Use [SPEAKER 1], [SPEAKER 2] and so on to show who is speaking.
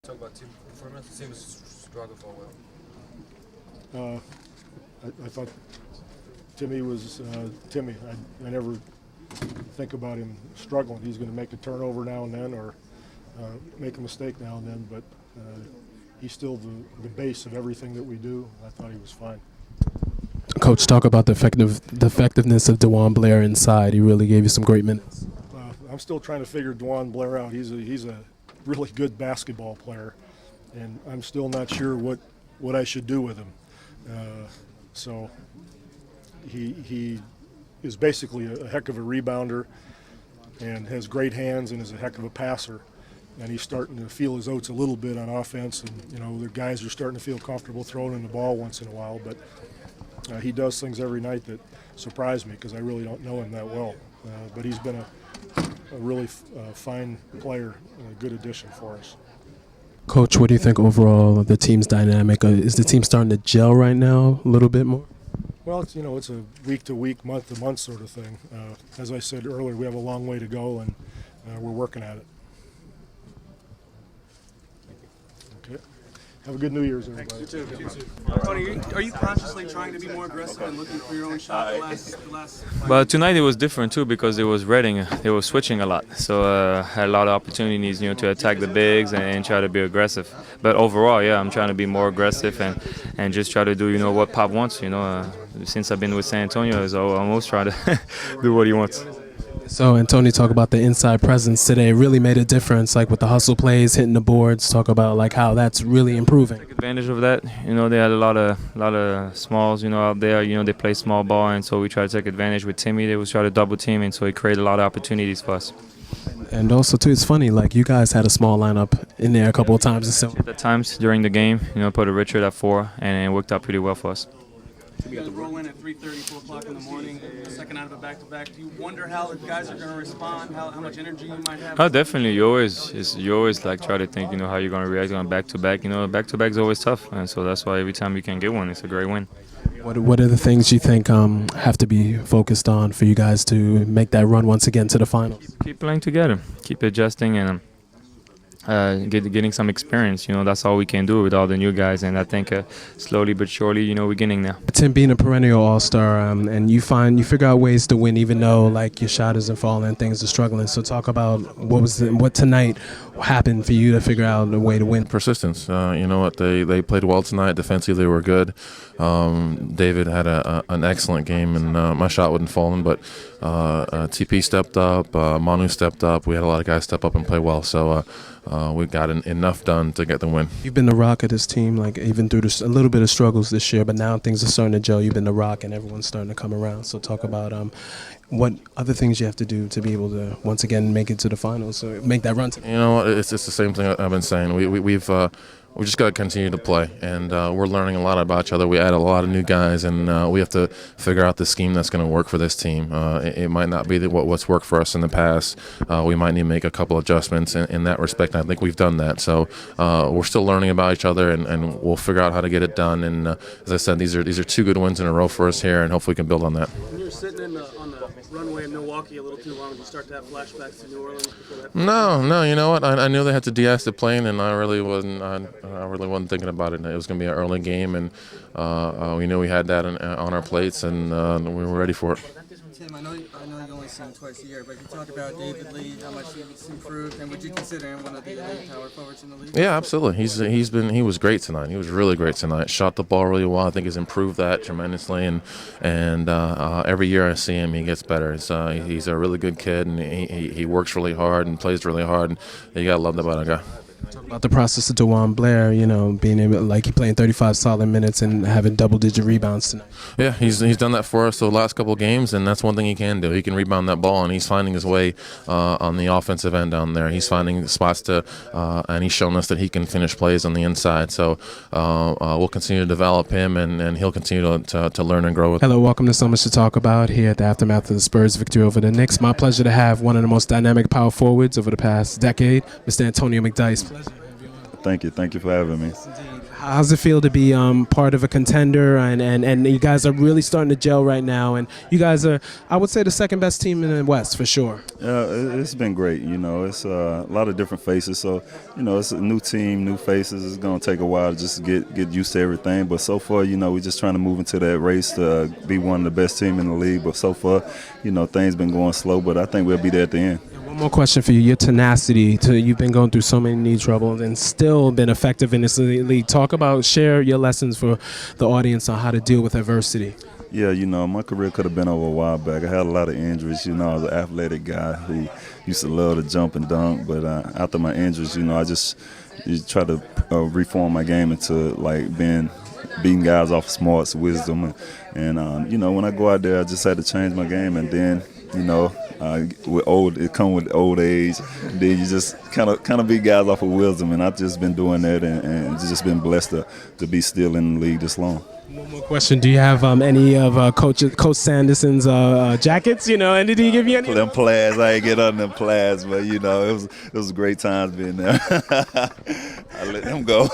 [SPEAKER 1] Talk about team performance. It seems struggle for a while.
[SPEAKER 2] I thought Timmy was Timmy. I never think about him struggling. He's going to make a turnover now and then, or make a mistake now and then, but he's still the base of everything that we do. I thought he was fine.
[SPEAKER 3] Coach, talk about the effectiveness of DeJuan Blair inside. He really gave you some great minutes.
[SPEAKER 2] I'm still trying to figure DeJuan Blair out. He's a really good basketball player, and I'm still not sure what I should do with him. So he is basically a heck of a rebounder and has great hands and is a heck of a passer. And he's starting to feel his oats a little bit on offense, and the guys are starting to feel comfortable throwing in the ball once in a while. But he does things every night that surprise me because I really don't know him that well. But he's been a really fine player, and a good addition for us.
[SPEAKER 3] Coach, what do you think overall of the team's dynamic? Is the team starting to gel right now a little bit more?
[SPEAKER 2] Well, it's a week-to-week, month-to-month sort of thing. As I said earlier, we have a long way to go, and we're working at it. Okay. Have a good New Year's, everybody.
[SPEAKER 4] You too. Tony, are you consciously trying to be more aggressive and looking for your own shot the last
[SPEAKER 5] But tonight it was different too because it was Reading. They were switching a lot, so had a lot of opportunities, to attack the bigs and try to be aggressive. But overall, yeah, I'm trying to be more aggressive and just try to do what Pop wants. Since I've been with San Antonio, I almost try to do what he wants.
[SPEAKER 3] So, and Tony, talk about the inside presence today. It really made a difference, like with the hustle plays, hitting the boards. Talk about like how that's really improving.
[SPEAKER 5] Take advantage of that. They had a lot of smalls, out there. They play small ball, and so we try to take advantage with Timmy. They was try to double team, and so he created a lot of opportunities for us.
[SPEAKER 3] And also, too, it's funny, like you guys had a small lineup in there a couple of times.
[SPEAKER 5] At times during the game, put a Richard at 4, and it worked out pretty well for us.
[SPEAKER 4] You guys roll in at 3:30, 4 o'clock in the morning, second out of a back-to-back. Do you wonder how the guys are going to respond, how much energy you might have?
[SPEAKER 5] Oh, definitely. You always like try to think, how you're going to react on back-to-back. Back-to-back is always tough, and so that's why every time you can get one, it's a great win.
[SPEAKER 3] What are the things you think have to be focused on for you guys to make that run once again to the finals?
[SPEAKER 5] Keep playing together, keep adjusting, and getting some experience. That's all we can do with all the new guys, and I think slowly but surely, we're getting there.
[SPEAKER 3] Tim being a perennial all-star, and you figure out ways to win even though like your shot isn't falling and things are struggling. So talk about what tonight happened for you to figure out a way to win.
[SPEAKER 6] Persistence. They played well tonight. Defensively, they were good. David had an excellent game, and my shot wasn't falling, but TP stepped up, Manu stepped up. We had a lot of guys step up and play well, so we got enough done to get the win.
[SPEAKER 3] You've been the rock of this team, like even through a little bit of struggles this year, but now things are starting to gel. You've been the rock, and everyone's starting to come around. So talk about what other things you have to do to be able to once again make it to the finals or make that run.
[SPEAKER 6] It's the same thing I've been saying. We just got to continue to play, and we're learning a lot about each other. We add a lot of new guys, and we have to figure out the scheme that's going to work for this team. It might not be what's worked for us in the past. We might need to make a couple adjustments in that respect, and I think we've done that. So we're still learning about each other, and we'll figure out how to get it done. And as I said, these are 2 good wins in a row for us here, and hopefully we can build on that.
[SPEAKER 4] When you were sitting on the runway in Milwaukee a little too long, did you start to have flashbacks to New Orleans before that?
[SPEAKER 6] No. You know what? I knew they had to de-ice the plane, and I really wasn't thinking about it. It was going to be an early game, and we knew we had that on our plates, and we were ready for it.
[SPEAKER 7] Tim, I know you only see him twice a year, but you talk about David Lee, how much he's improved, and would you consider him one of the elite power forwards in the league?
[SPEAKER 6] Yeah, absolutely. He was great tonight. He was really great tonight. Shot the ball really well. I think he's improved that tremendously, and every year I see him, he gets better. He's a really good kid, and he works really hard and plays really hard. And you gotta love that about a guy.
[SPEAKER 3] Talk about the process of DeJuan Blair, being able, like he playing 35 solid minutes and having double-digit rebounds tonight.
[SPEAKER 6] Yeah, he's done that for us the last couple of games, and that's one thing he can do. He can rebound that ball, and he's finding his way on the offensive end down there. He's finding spots and he's shown us that he can finish plays on the inside. So we'll continue to develop him, and he'll continue to learn and grow.
[SPEAKER 3] Hello, welcome to So Much to Talk About here at the aftermath of the Spurs victory over the Knicks. My pleasure to have one of the most dynamic power forwards over the past decade, Mr. Antonio McDyess.
[SPEAKER 8] Thank you for having me.
[SPEAKER 3] Indeed. How's it feel to be part of a contender, and you guys are really starting to gel right now, and you guys are, I would say, the second best team in the West for sure.
[SPEAKER 8] It's been great. It's a lot of different faces. So, it's a new team, new faces. It's going to take a while to just get used to everything. But so far, we're just trying to move into that race to be one of the best teams in the league. But so far, things been going slow. But I think we'll be there at the end.
[SPEAKER 3] One more question for you. Your tenacity, you've been going through so many knee troubles and still been effective in this league. Share your lessons for the audience on how to deal with adversity.
[SPEAKER 8] Yeah, my career could have been over a while back. I had a lot of injuries. I was an athletic guy who used to love to jump and dunk. But after my injuries, I just try to reform my game into beating guys off of smarts, wisdom, and when I go out there, I just had to change my game, and then it come with old age. Then you just kind of beat guys off of wisdom, and I've just been doing that, and just been blessed to be still in the league this long.
[SPEAKER 3] One more question: do you have any of Coach Sanderson's jackets? And did he give you any?
[SPEAKER 8] Them plaids, I ain't get on them plaids, but it was great times being there. I let them go.